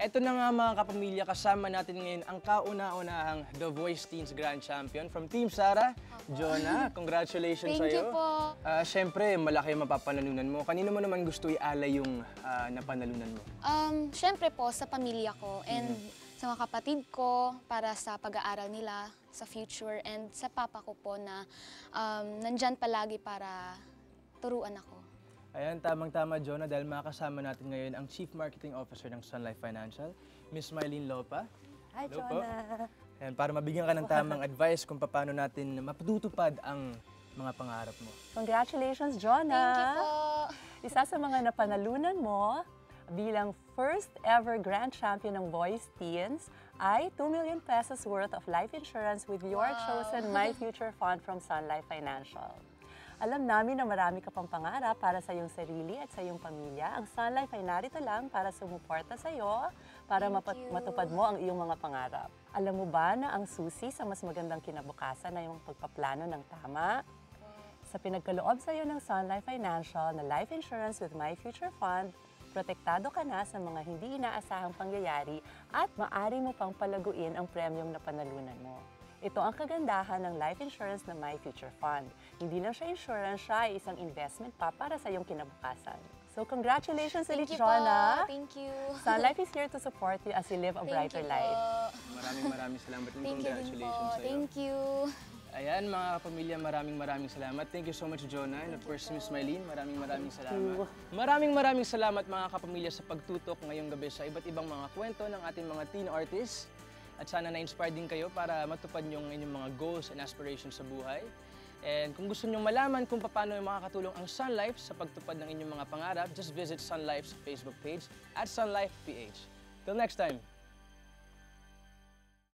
Eto na nga mga kapamilya, kasama natin ngayon ang kauna-unahang The Voice Teens Grand Champion from Team Sara. Jonah, congratulations Thank sa'yo. you po. Siyempre, malaki ang mapapanalunan mo. Kanino mo naman gusto ialay yung napanalunan mo? Siyempre po sa pamilya ko and sa mga kapatid ko para sa pag-aaral nila sa future and sa papa ko po na nandyan palagi para turuan ako. Ayan, tamang-tama, Jonah, dahil makakasama natin ngayon ang Chief Marketing Officer ng Sun Life Financial, Miss Mylene Lopa. Hi, Hello po. Jonah. Ayan, para mabigyan ka ng tamang advice kung paano natin mapatutupad ang mga pangarap mo. Congratulations, Jonah. Thank you po. Isa sa mga napanalunan mo bilang first ever Grand Champion ng Voice Teens ay 2 million pesos worth of life insurance with your chosen My Future Fund from Sun Life Financial. Alam namin na marami ka pang pangarap para sa iyong sarili at sa iyong pamilya. Ang Sun Life ay narito lang para sumuporta sa iyo, para matupad mo ang iyong mga pangarap. Alam mo ba na ang susi sa mas magandang kinabukasan ay yung pagpaplano ng tama? Sa pinagkaloob sa iyo ng Sun Life Financial na life insurance with My Future Fund, protektado ka na sa mga hindi inaasahang pangyayari at maaari mo pang palaguin ang premyong napanalunan mo. Ito ang kagandahan ng life insurance na My Future Fund. Hindi lang siya insurance, siya ay isang investment pa para sa iyong kinabukasan. So congratulations ulit, Jonah! Thank you. Sun Life is here to support you as you live a brighter life. Maraming salamat and Thank you din po. congratulations sa'yo. Thank you. Ayan, mga kapamilya, maraming salamat. Thank you so much, Jonah. And of course, Miss Mylene, maraming salamat. Maraming salamat, mga kapamilya, sa pagtutok ngayong gabi sa iba't ibang mga kwento ng ating mga teen artists. At sana na-inspire din kayo para matupad yung inyong mga goals and aspirations sa buhay. And kung gusto nyo malaman kung paano makakatulong ang Sun Life sa pagtupad ng inyong mga pangarap, just visit Sun Life's Facebook page at Sun Life PH. Till next time!